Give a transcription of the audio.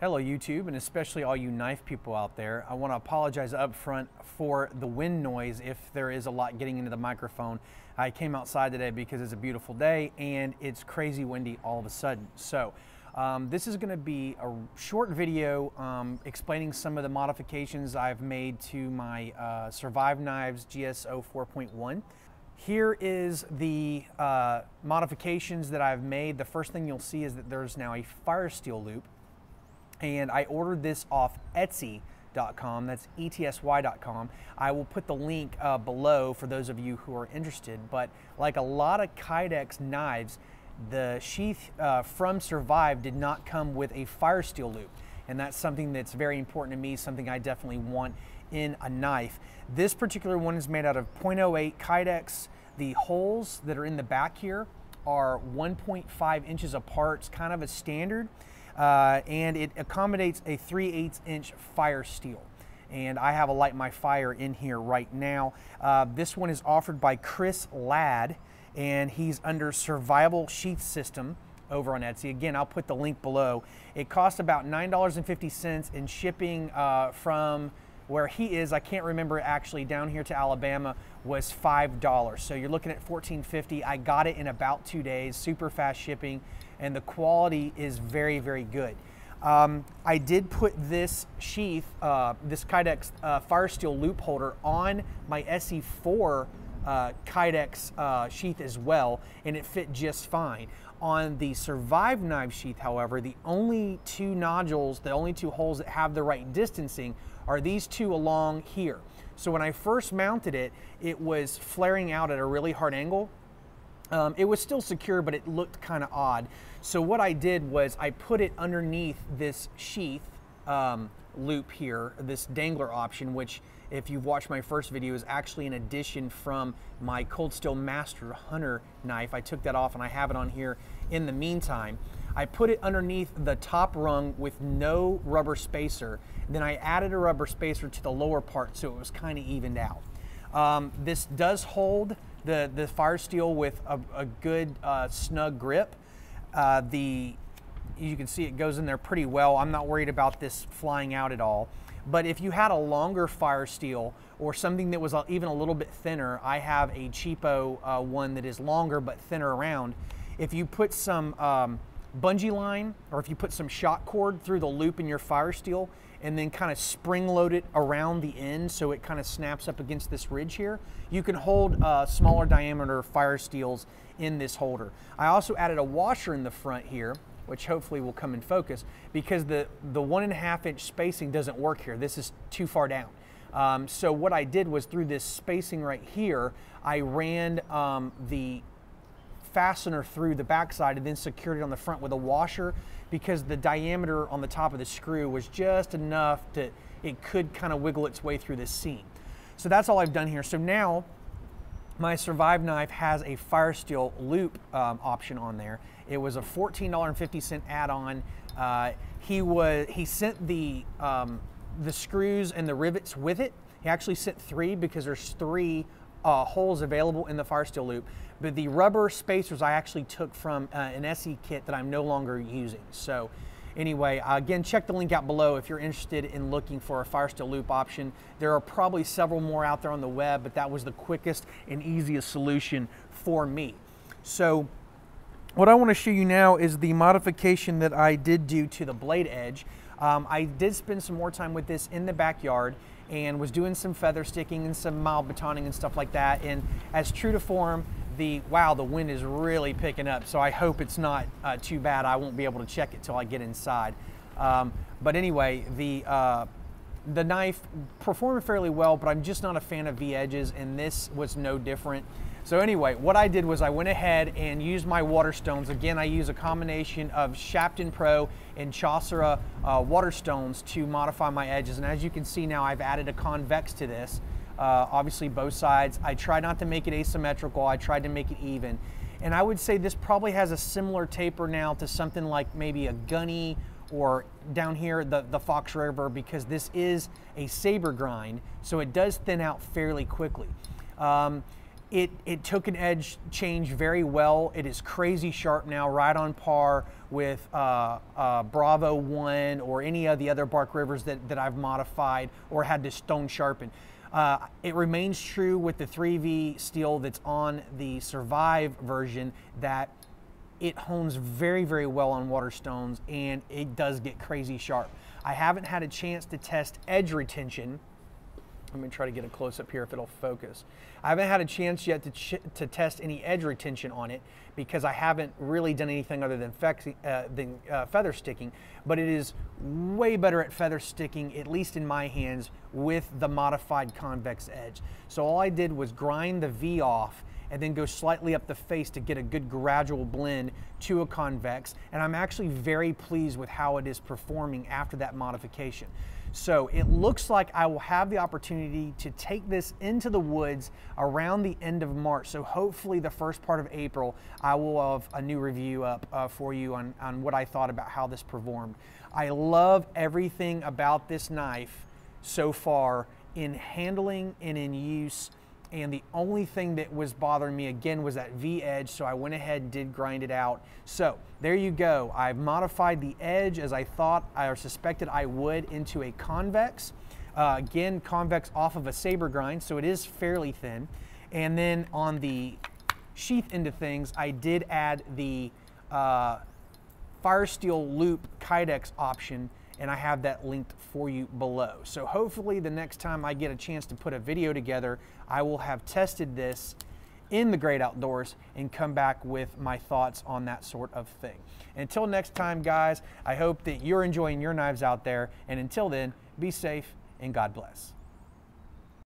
Hello YouTube, and especially all you knife people out there. I want to apologize up front for the wind noise if there is a lot getting into the microphone. I came outside today because it's a beautiful day and it's crazy windy all of a sudden. So this is going to be a short video explaining some of the modifications I've made to my Survive Knives GSO 4.1. Here is the modifications that I've made. The first thing you'll see is that there's now a fire steel loop. And I ordered this off ESEE.com, that's ETSY.com. I will put the link below for those of you who are interested, but like a lot of Kydex knives, the sheath from Survive did not come with a fire steel loop. And that's something that's very important to me, something I definitely want in a knife. This particular one is made out of 0.08 Kydex. The holes that are in the back here are 1.5 inches apart. It's kind of a standard. And it accommodates a 3/8 inch fire steel. And I have a Light My Fire in here right now. This one is offered by Chris Ladd, and he's under Survival Sheath System over on Etsy. Again, I'll put the link below. It costs about $9.50 in shipping from where he is. I can't remember actually, down here to Alabama was $5. So you're looking at $14.50. I got it in about 2 days, super fast shipping, and the quality is very, very good. I did put this sheath, this Kydex fire steel loop holder on my SE4 Kydex sheath as well, and it fit just fine. On the Survive knife sheath, however, the only two nodules, the only two holes that have the right distancing are these two along here. So when I first mounted it, it was flaring out at a really hard angle. It was still secure, but it looked kind of odd. So what I did was I put it underneath this sheath loop here, this dangler option, which if you've watched my first video is actually an addition from my Cold Steel Master Hunter knife. I took that off and I have it on here in the meantime. I put it underneath the top rung with no rubber spacer. Then I added a rubber spacer to the lower part so it was kind of evened out. This does hold the fire steel with a good snug grip. You can see it goes in there pretty well. I'm not worried about this flying out at all. But if you had a longer fire steel or something that was even a little bit thinner, I have a cheapo one that is longer but thinner around. If you put some bungee line or if you put some shock cord through the loop in your fire steel and then kind of spring load it around the end so it kind of snaps up against this ridge here, you can hold smaller diameter fire steels in this holder. I also added a washer in the front here, which hopefully will come in focus, because the 1.5 inch spacing doesn't work here. This is too far down. So what I did was through this spacing right here, I ran the fastener through the backside and then secured it on the front with a washer, because the diameter on the top of the screw was just enough that it could kind of wiggle its way through this seam. So that's all I've done here. So now my Survive knife has a fire steel loop option on there. It was a $14.50 add-on. He sent the screws and the rivets with it. He actually sent 3 because there's 3 holes available in the fire steel loop. But the rubber spacers I actually took from an ESEE kit that I'm no longer using. So anyway, again, check the link out below if you're interested in looking for a fire steel loop option. There are probably several more out there on the web, but that was the quickest and easiest solution for me. So what I want to show you now is the modification that I did do to the blade edge. I did spend some more time with this in the backyard and was doing some feather sticking and some mild batoning and stuff like that. And as true to form, the wind is really picking up. So I hope it's not too bad. I won't be able to check it till I get inside. But anyway, the knife performed fairly well, but I'm just not a fan of V-edges, and this was no different. So anyway, what I did was I went ahead and used my water stones. Again, I use a combination of Shapton Pro and Chosera water stones to modify my edges. And as you can see now, I've added a convex to this. Obviously both sides. I tried not to make it asymmetrical. I tried to make it even. And I would say this probably has a similar taper now to something like maybe a Gunny, or down here the Fox River, because this is a saber grind, so it does thin out fairly quickly. It took an edge change very well. It is crazy sharp now, right on par with Bravo 1 or any of the other Bark Rivers that I've modified or had to stone sharpen. It remains true with the 3V steel that's on the Survive version that it hones very, very well on water stones, and it does get crazy sharp. I haven't had a chance to test edge retention. Let me try to get a close up here if it'll focus. I haven't had a chance yet to test any edge retention on it because I haven't really done anything other than feather sticking, but it is way better at feather sticking, at least in my hands, with the modified convex edge. So all I did was grind the V off and then go slightly up the face to get a good gradual blend to a convex, and I'm actually very pleased with how it is performing after that modification. So it looks like I will have the opportunity to take this into the woods around the end of March. So hopefully the first part of April, I will have a new review up for you on what I thought about how this performed. I love everything about this knife so far in handling and in use. And the only thing that was bothering me again was that V edge, so I went ahead and did grind it out. So there you go. I've modified the edge as I thought or suspected I would into a convex. Again, convex off of a saber grind, so it is fairly thin. And then on the sheath end of things, I did add the Fire Steel Loop Kydex option, and I have that linked for you below. So hopefully the next time I get a chance to put a video together, I will have tested this in the great outdoors and come back with my thoughts on that sort of thing. Until next time, guys, I hope that you're enjoying your knives out there, and until then, be safe and God bless.